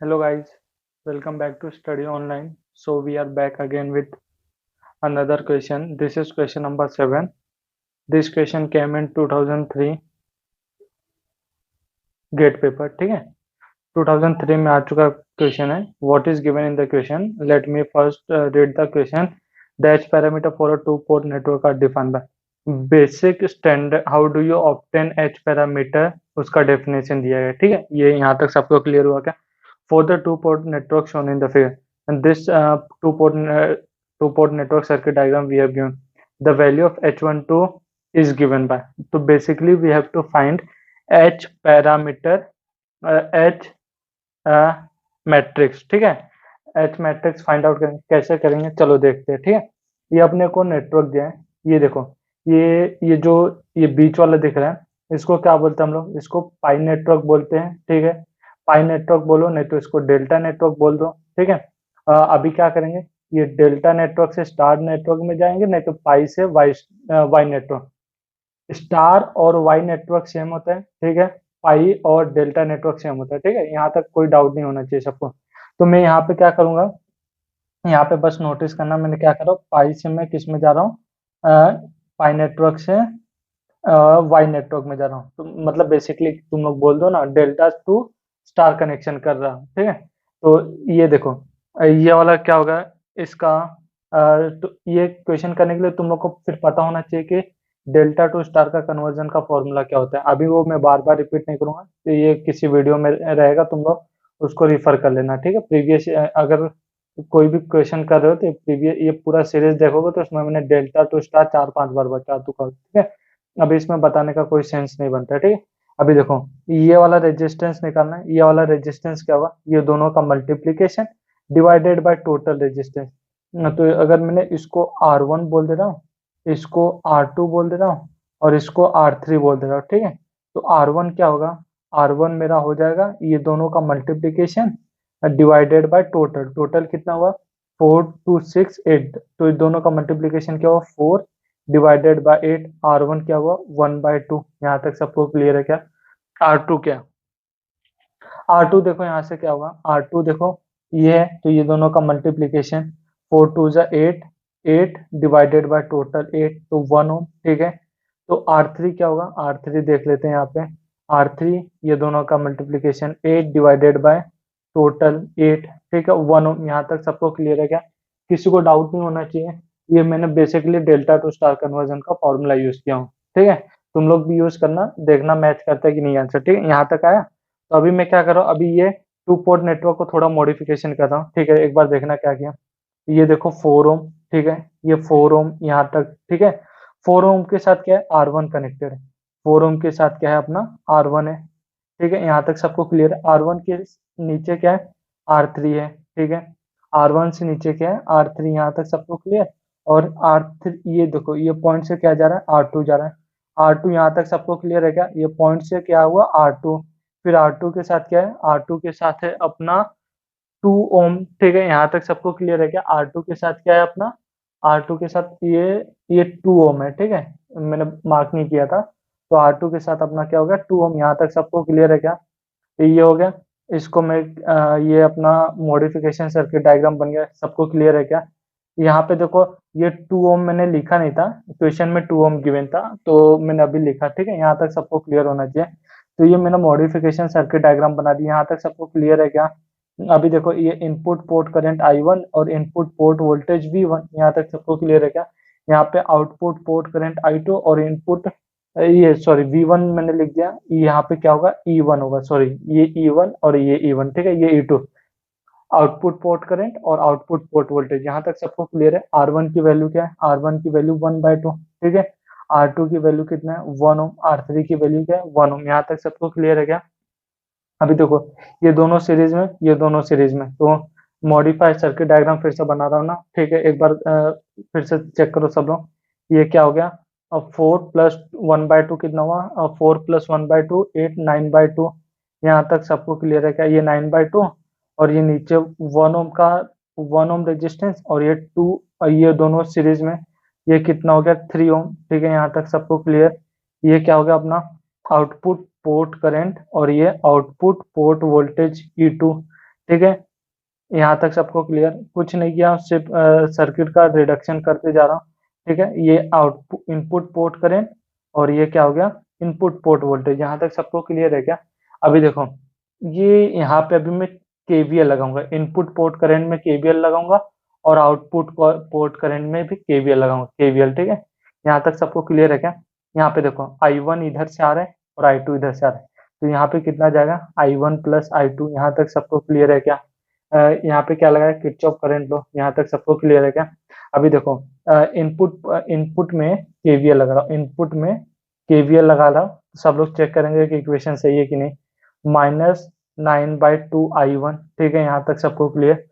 Hello guys, welcome back to Study Online. So we are back again with another question. This is question number 7. This question came in 2003 GATE paper. ठीक है, 2003 में आ चुका question है. What is given in the question? Let me first read the question. The H parameter for a two port network are defined by basic standard. How do you obtain H parameter? उसका definition दिया गया. ठीक है, ये यहाँ तक सबको clear हुआ क्या? For the two-port network shown in the figure, and this two-port network circuit diagram we have given, the value of H12 is given by. So basically we have to find H parameter, H matrix. ठीक है, H matrix find out करेंगे. कैसे करेंगे चलो देखते हैं. ठीक है, ये अपने को नेटवर्क दिया है. ये देखो, ये जो ये बीच वाला दिख रहा है, इसको क्या बोलते हैं हम लोग? इसको पाई नेटवर्क बोलते हैं. ठीक है, पाई नेटवर्क बोलो, नहीं तो इसको डेल्टा नेटवर्क बोल दो. ठीक है, अभी क्या करेंगे, ये डेल्टा नेटवर्क से स्टार नेटवर्क में जाएंगे, नहीं तो पाई से वाई नेटवर्क. स्टार और वाई नेटवर्क सेम होता है. ठीक है, पाई और डेल्टा नेटवर्क सेम होता है. ठीक है, यहाँ तक कोई डाउट नहीं होना चाहिए सबको. तो मैं यहाँ पे क्या करूंगा, यहाँ पे बस नोटिस करना मैंने क्या करा, पाई से मैं किस में जा रहा हूँ, पाई नेटवर्क से वाई नेटवर्क में जा रहा हूँ. तो मतलब बेसिकली तुम लोग बोल दो ना, डेल्टा टू स्टार कनेक्शन कर रहा हूँ. ठीक है, तो ये देखो, ये वाला क्या होगा इसका, तो ये क्वेश्चन करने के लिए तुम लोग को फिर पता होना चाहिए कि डेल्टा टू स्टार का कन्वर्जन का फॉर्मूला क्या होता है. अभी वो मैं बार बार रिपीट नहीं करूंगा, तो ये किसी वीडियो में रहेगा, तुम लोग उसको रिफर कर लेना. ठीक है, प्रीवियस अगर कोई भी क्वेश्चन कर रहे हो तो प्रीवियस ये पूरा सीरीज देखोगे तो उसमें मैंने डेल्टा टू स्टार 4-5 बार बता चुका हूँ. ठीक है, अभी इसमें बताने का कोई सेंस नहीं बनता. ठीक है, अभी देखो, ये वाला रेजिस्टेंस निकालना है. ये वाला रेजिस्टेंस क्या हुआ, ये दोनों का multiplication divided by total resistance. तो अगर मैंने इसको R1 बोल दे रहा हूँ, इसको R2 बोल दे रहा हूँ और इसको R3 बोल दे रहा हूँ. ठीक है, तो R1 क्या होगा, R1 मेरा हो जाएगा ये दोनों का multiplication divided by total. Total कितना हुआ, 4 2 6 8. तो ये दोनों का मल्टीप्लीकेशन क्या हुआ, 4 डिवाइडेड बाय 8. R1 क्या हुआ, 1/2. यहाँ तक सबको क्लियर है क्या? R2 क्या, R2 देखो यहाँ से क्या होगा, R2 देखो ये है, तो ये दोनों का मल्टीप्लीकेशन 4 2 जा 8, 8 डिवाइडेड बाय टोटल 8, तो 1 ओम. ठीक है, तो R3 क्या होगा, R3 देख लेते हैं यहाँ पे. R3 ये दोनों का मल्टीप्लीकेशन 8 डिवाइडेड बाय टोटल 8. ठीक है, 1 ओम. यहाँ तक सबको क्लियर है क्या? किसी को डाउट नहीं होना चाहिए. ये मैंने basically delta two star conversion का फॉर्मूला यूज किया हूँ. ठीक है, तुम लोग भी यूज करना, देखना मैच करता है कि नहीं आंसर. ठीक है, यहाँ तक आया. तो अभी मैं क्या कर रहा हूँ, अभी ये टू पोर्ट नेटवर्क को थोड़ा मॉडिफिकेशन कर रहा हूँ. ठीक है, एक बार देखना क्या किया. ये देखो 4 ओम. ठीक है, ये 4 ओम यहाँ तक. ठीक है, 4 ओम के साथ क्या है, R1 कनेक्टेड है. 4 ओम के साथ क्या है, अपना R1 है. ठीक है, यहाँ तक सबको क्लियर है. R1 के नीचे क्या है, R3 है. ठीक है, R1 से नीचे क्या है, R3. यहाँ तक सबको क्लियर. और R3 ये देखो, ये पॉइंट से क्या जा रहा है, R2 जा रहा है. R2 यहाँ तक सबको क्लियर है क्या? ये पॉइंट से क्या हुआ, R2. फिर R2 के साथ क्या है, R2 के साथ है अपना 2 ओम. ठीक है, यहाँ तक सबको क्लियर है क्या? R2 के साथ क्या है अपना, R2 के साथ ये 2 ओम है. ठीक है, मैंने मार्क नहीं किया था. तो R2 के साथ अपना क्या हो गया, 2 ओम. यहाँ तक सबको क्लियर है क्या? तो ये हो गया. इसको मैं ये अपना मॉडिफिकेशन सर्किट डायग्राम बन गया. सबको क्लियर है क्या? यहाँ पे देखो, ये 2 ओम मैंने लिखा नहीं था, क्वेश्चन में 2 ओम गिवन था, तो मैंने अभी लिखा. ठीक है, यहाँ तक सबको क्लियर होना चाहिए. तो ये मैंने मॉडिफिकेशन सर्किट डायग्राम बना दी. यहाँ तक सबको क्लियर है क्या? अभी देखो, ये इनपुट पोर्ट करंट I1 और इनपुट पोर्ट वोल्टेज V1. यहाँ तक सबको क्लियर है क्या? यहाँ पे आउटपुट पोर्ट करंट I2 और इनपुट, ये सॉरी V1 मैंने लिख दिया, यहाँ पे क्या होगा, E1 होगा. सॉरी, ये E1 और ये E1. ठीक है, ये E2 आउटपुट पोर्ट करंट और आउटपुट पोर्ट वोल्टेज. यहाँ तक सबको क्लियर है. R1 की वैल्यू क्या है, R1 की वैल्यू 1/2. ठीक है, R2 की वैल्यू कितना है, 1 ओम. R3 की वैल्यू क्या है, 1 ओम. यहाँ तक सबको क्लियर है क्या? अभी देखो, ये दोनों सीरीज में, ये दोनों सीरीज में, तो मॉडिफाइड सर्किट डायग्राम फिर से बना रहा हूँ ना. ठीक है, एक बार फिर से चेक करो सब लोग. ये क्या हो गया, अब 4 प्लस 1/2 कितना हुआ, 4 प्लस 1/2 8, 9/2. यहाँ तक सबको क्लियर है क्या? ये 9/2 और ये नीचे 1 ओम का 1 ओम रेजिस्टेंस और ये 2, ये दोनों सीरीज में, ये कितना हो गया, 3 ओम. ठीक है, यहाँ तक सबको क्लियर. ये क्या हो गया अपना आउटपुट पोर्ट करंट और ये आउटपुट पोर्ट वोल्टेज E2. ठीक है, यहाँ तक सबको क्लियर? कुछ नहीं किया, सिर्फ सर्किट का रिडक्शन करते जा रहा हूँ। ठीक है, ये आउटपुट इनपुट पोर्ट करंट और ये क्या हो गया, इनपुट पोर्ट वोल्टेज। यहाँ तक सबको क्लियर है क्या? अभी देखो, ये यहाँ पे अभी मैं केवीएल लगाऊंगा, इनपुट पोर्ट करंट में केवीएल लगाऊंगा और आउटपुट पोर्ट करंट में भी केवीएल लगाऊंगा, केवीएल। ठीक है, यहाँ तक सबको क्लियर है क्या? यहाँ पे देखो, I1 इधर से आ रहा है और I2 इधर से आ रहा है, तो यहाँ पे कितना जाएगा, I1 प्लस I2। यहाँ तक सबको क्लियर है क्या? यहाँ पे क्या लगा है, किरचॉफ करंट लो। यहाँ तक सबको क्लियर है क्या? अभी देखो, इनपुट इनपुट में केवीएल लगा रहा हूँ, इनपुट में केवीएल लगा रहा हूँ। सब लोग चेक करेंगे कि इक्वेशन सही है कि नहीं। -9/2 I1, ठीक है, यहाँ तक सबको क्लियर?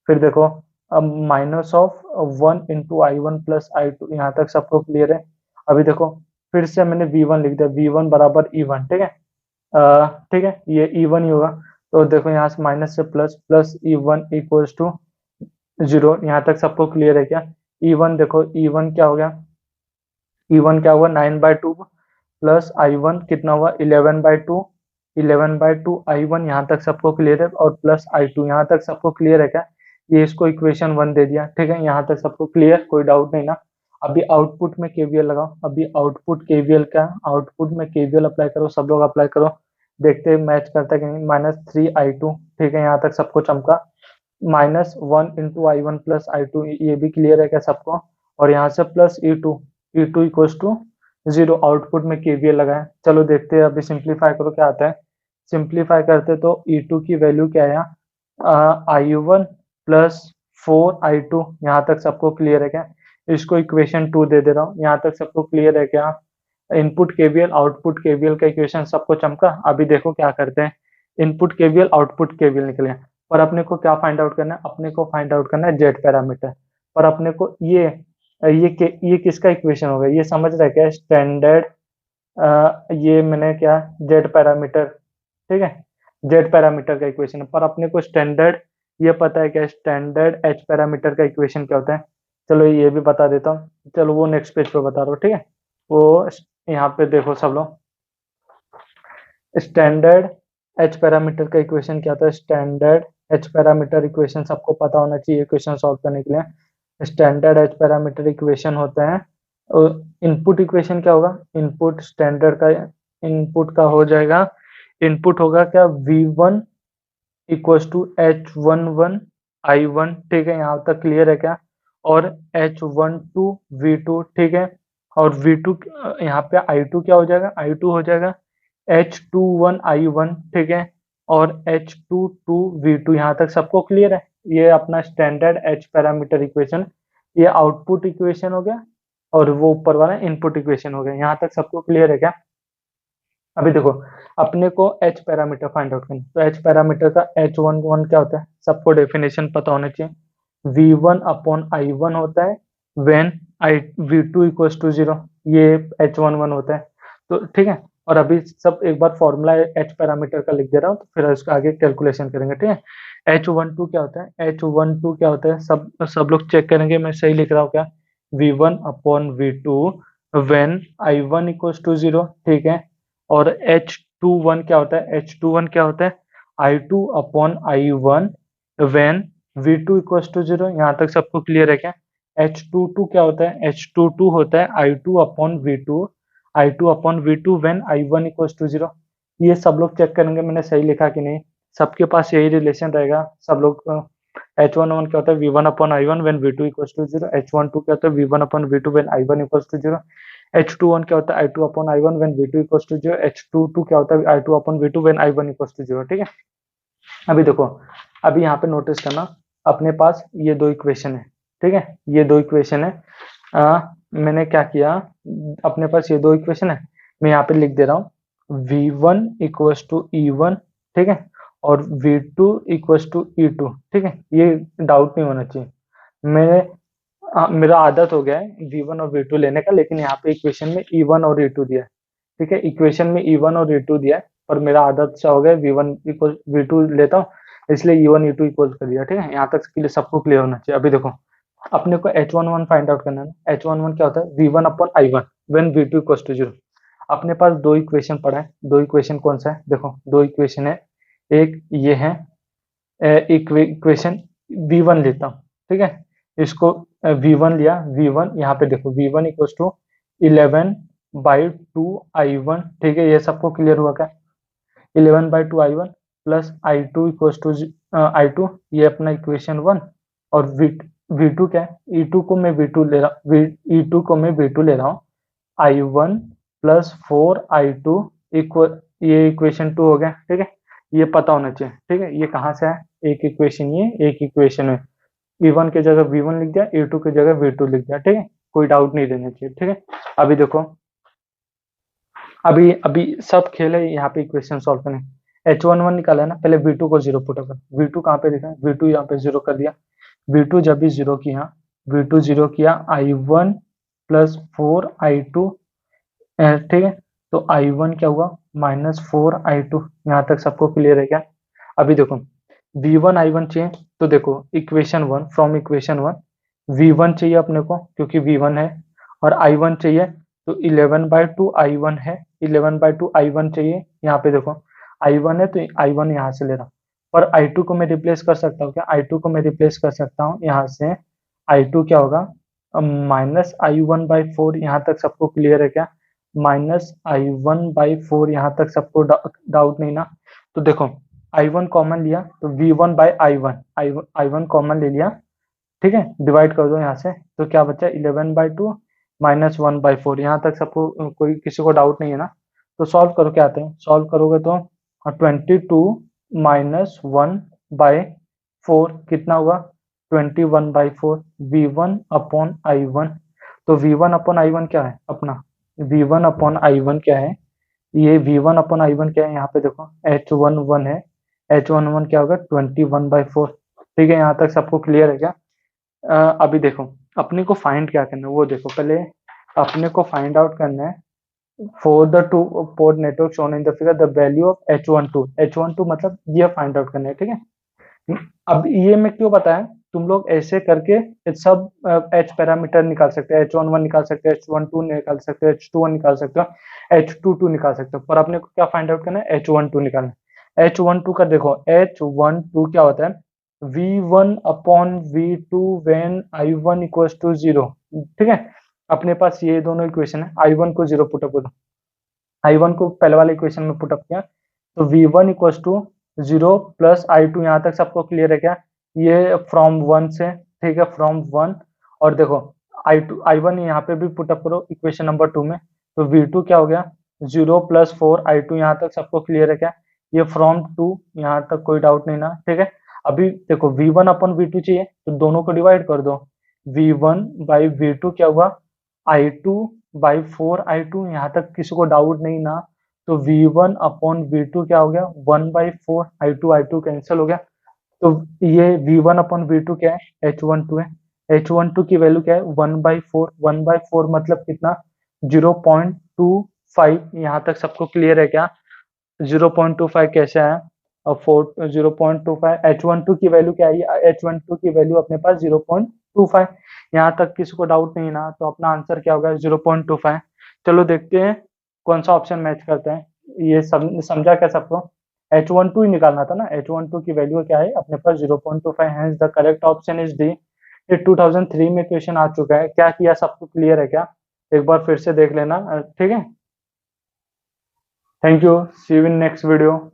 फिर देखो, अब -1 × I1 प्लस I2, यहाँ तक सबको क्लियर है? अभी देखो, फिर से मैंने V1 लिख दिया, V1 बराबर E1। ठीक है, ठीक है, ये E1 ही होगा। तो देखो, यहाँ से माइनस से plus, plus E1 equals to 0। यहाँ तक सबको क्लियर है क्या? E1 देखो, E1 क्या हो गया, E1 क्या हुआ, 9/2 प्लस I1 कितना हुआ, 11/2, 11/2 I1। यहाँ तक सबको क्लियर है? और प्लस I2, यहाँ तक सबको क्लियर है क्या? ये इसको इक्वेशन 1 दे दिया। ठीक है, यहाँ तक सबको क्लियर, कोई डाउट नहीं ना? अभी आउटपुट में केवीएल लगाओ, अभी आउटपुट केवीएल का, आउटपुट में केवीएल अप्लाई करो, सब लोग अप्लाई करो, देखते हैं मैच करता है कि नहीं। -3 I2, ठीक है, यहाँ तक सबको चमका। -1 × I1 प्लस I2, ये भी क्लियर है क्या सबको? और यहाँ से plus E2, E2 equals to 0, output में केवीएल लगाए। चलो देखते हैं, अभी सिंप्लीफाई करो क्या आता है। सिंप्लीफाई करते तो E2 की वैल्यू क्या है, I1 प्लस 4I2। यहाँ तक सबको क्लियर है क्या? इसको इक्वेशन 2 दे रहा हूँ। यहाँ तक सबको क्लियर है क्या? इनपुट केवीएल आउटपुट केवीएल का इक्वेशन सबको चमका। अभी देखो क्या करते हैं, इनपुट केवीएल आउटपुट केवीएल निकले, पर अपने को क्या फाइंड आउट करना है, अपने को फाइंड आउट करना है जेड पैरामीटर। पर अपने को ये किसका इक्वेशन होगा, ये समझ रहे क्या? स्टैंडर्ड, ये मैंने क्या, जेड पैरामीटर, ठीक है, जेड पैरामीटर का इक्वेशन है। पर अपने को स्टैंडर्ड ये पता है क्या, स्टैंडर्ड एच पैरामीटर का इक्वेशन क्या होता है? चलो ये भी बता देता हूँ। चलो वो नेक्स्ट पेज पे बता रहा हूँ, ठीक है। वो यहाँ पे देखो सब लोग, स्टैंडर्ड एच पैरामीटर का इक्वेशन क्या होता है? स्टैंडर्ड एच पैरामीटर इक्वेशन सबको पता होना चाहिए इक्वेशन सॉल्व करने के लिए। स्टैंडर्ड एच पैरामीटर इक्वेशन होता है, इनपुट इक्वेशन क्या होगा, इनपुट स्टैंडर्ड का इनपुट का हो जाएगा, इनपुट होगा क्या, V1 equals to H11 I1। ठीक है, यहाँ तक क्लियर है क्या? और H12 V2, ठीक है, और V2 यहाँ पे I2 क्या हो जाएगा, I2 हो जाएगा H21 I1। ठीक है, और H22 V2। यहाँ तक सबको क्लियर है? ये अपना स्टैंडर्ड एच पैरामीटर इक्वेशन, ये आउटपुट इक्वेशन हो गया और वो ऊपर वाला इनपुट इक्वेशन हो गया। यहाँ तक सबको क्लियर है क्या? अभी देखो, अपने को एच पैरामीटर फाइंड आउट करना, तो एच पैरामीटर का H11 क्या होता है, सबको डेफिनेशन पता होना चाहिए। V1/I1 होता है व्हेन V2 इक्वल्स टू 0, ये H11 होता है। तो ठीक है, और अभी सब एक बार फॉर्मूला एच पैरामीटर का लिख दे रहा हूँ, तो फिर उसका आगे कैलकुलेशन करेंगे। ठीक है, H12 क्या होता है, H12 क्या होता है, सब लोग चेक करेंगे मैं सही लिख रहा हूँ क्या। V1/V2 when I1 equals to 0, ठीक है। और H21 क्या होता है, H21 क्या होता है, I2/I1 when V2 equals to 0। यहाँ तक सबको क्लियर है क्या? H22 क्या होता है, H22 होता है I2/V2, I2/V2 when I1 equals to 0। ये सब लोग चेक करेंगे मैंने सही लिखा कि नहीं। सबके पास यही रिलेशन रहेगा। सब लोग H11 क्या होता है, V1/I1 when V2 equals to 0। H12 क्या होता है, V1/V2 when I1 equals to 0। H21 क्या होता है, I2/I1 when V2 equals to 0। H22 क्या होता है, I2/V2 when I1 equals to 0। ठीक है, अभी देखो, अभी यहाँ पे नोटिस करना, अपने पास ये दो इक्वेशन है, ठीक है, ये दो इक्वेशन है। मैंने क्या किया, अपने पास ये दो इक्वेशन है, मैं यहाँ पे लिख दे रहा हूँ V1 इक्वल्स टू E1, ठीक है, और V2 इक्वल्स टू E2। ठीक है, ये डाउट नहीं होना चाहिए। मेरे मेरा आदत हो गया है V1 और V2 लेने का, लेकिन यहाँ पे इक्वेशन में E1 और E2 दिया है। ठीक है, इक्वेशन में E1 और E2 दिया है, पर मेरा आदत सा हो गया V1 इक्वल V2 लेता हूँ, इसलिए E1 E2 इक्वल कर दिया। ठीक है, यहाँ तक के लिए सबको क्लियर होना चाहिए। अभी देखो, अपने को H11 फाइंड आउट करना है। H11 क्या होता है, V1/I1 when V2 equals to 0। अपने पास दो इक्वेशन पड़ा है, दो इक्वेशन कौन सा है, देखो दो इक्वेशन है, एक ये है इक्वेशन V1 लेता हूँ, ठीक है। इसको V1 लिया, V1 यहाँ पे देखो V1 इक्वल्स टू 11/2 I1, ठीक है। ये सबको क्लियर हुआ क्या? 11/2 I1 plus I2 equals to I2, ये अपना इक्वेशन 1। और V2 क्या है? E2 को मैं V2 ले रहा E2 को मैं V2 ले रहा हूँ, I1 प्लस 4I2 इक्वल, ये इक्वेशन 2 हो गया, ठीक है। ये पता होना चाहिए, ठीक है। ये कहाँ से है? एक इक्वेशन ये, एक इक्वेशन में E1 की जगह V1 लिख दिया, E2 की जगह V2 लिख दिया, ठीक है। कोई डाउट नहीं देना चाहिए, ठीक है। अभी देखो, अभी अभी सब खेल है यहाँ पे इक्वेशन सॉल्व करने। H11 निकाला है ना, पहले V2 को 0 पुट कर। V2 कहाँ पे लिखा है? V2 यहाँ पे 0 कर दिया। V2 जब भी 0 किया, V2 0 किया, I1 प्लस 4I2, ठीक है। तो I1 क्या हुआ? -4I2। यहाँ तक सबको क्लियर है क्या? अभी देखो, V1 I1 चाहिए, तो देखो इक्वेशन 1, फ्रॉम इक्वेशन 1 V1 चाहिए अपने को क्योंकि V1 है, और I1 चाहिए तो 11/2 I1 है, 11/2 I1 चाहिए। यहाँ पे देखो I1 है तो I1 यहाँ से ले रहा हूँ, पर I2 को मैं रिप्लेस कर सकता हूँ क्या? I2 को मैं रिप्लेस कर सकता हूँ यहाँ से। I2 क्या होगा? -I1/4। यहाँ तक सबको क्लियर है क्या? -I1/4, यहाँ तक सबको डाउट नहीं ना? तो देखो I1 कॉमन लिया तो V1/I1, I1 कॉमन ले लिया, ठीक है। डिवाइड कर दो यहाँ से, तो क्या बचा? 11/2 -1/4। यहाँ तक सबको कोई किसी को डाउट नहीं है ना? तो सॉल्व करो, क्या आते हैं? सॉल्व करोगे तो 22 -1/4 कितना हुआ? 21/4 V1/I1। तो V1/I1 क्या है अपना? V1/I1 क्या है? ये V1/I1 क्या है? यहाँ पे देखो H11 है, H11 क्या होगा? 21/4, ठीक है। यहाँ तक सबको क्लियर है क्या? अभी देखो अपने को फाइंड क्या करना है वो देखो। पहले अपने को फाइंड आउट करना है for the two port network shown in the figure the value of H12 मतलब ये फाइंड आउट करना है, ठीक है। अब ये मैं क्यों बताया? तुम लोग ऐसे करके सब H पैरामीटर निकाल सकते हो, H11 निकाल सकते हो, H12 निकाल सकते हो, H21 निकाल सकते हो, H22 निकाल सकते हो, पर अपने को क्या फाइंड आउट करना है? H12 निकालना है। H12 का देखो, H12 क्या होता है? V1/V2 when I1 equals to 0, ठीक है। अपने पास ये दोनों इक्वेशन है, I1 को 0 पुटअप करो, I1 को पहले वाले इक्वेशन में पुटअप किया तो V1 equals to 0 plus I2। यहाँ तक सबको क्लियर है क्या? ये फ्रॉम 1 से, ठीक है, फ्रॉम 1। और देखो I1 यहाँ पे भी पुटअप करो इक्वेशन नंबर 2 में, तो V2 क्या हो गया? 0 प्लस 4I2। यहाँ तक सबको क्लियर है क्या? ये फ्रॉम 2, यहाँ तक कोई डाउट नहीं ना, ठीक है। अभी देखो V1/V2 चाहिए तो दोनों को डिवाइड कर दो, V1/V2 क्या हुआ? I2/4I2। यहाँ तक किसी को डाउट नहीं ना? तो V1/V2 क्या हो गया? 1/4, I2 कैंसिल हो गया। तो ये V1/V2 क्या है? H12 है। H12 की वैल्यू क्या है? 1/4, 1/4 मतलब कितना? 0.25। यहाँ तक सबको क्लियर है क्या? 0.25 कैसे है? और 0.25 H12 की वैल्यू क्या है? H12 की वैल्यू अपने पास 0.25। यहाँ तक किसी को डाउट नहीं ना? तो अपना आंसर क्या होगा? 0.25। चलो देखते हैं कौन सा ऑप्शन मैच करता है। ये समझा क्या सबको? H12 ही निकालना था ना? H12 की वैल्यू क्या है अपने पास? 0.25। Hence the correct option is D. ये 2003 में क्वेश्चन आ चुका है। क्या किया? सबको क्लियर है क्या? एक बार फिर से देख लेना, ठीक है। Thank you, see you in next video.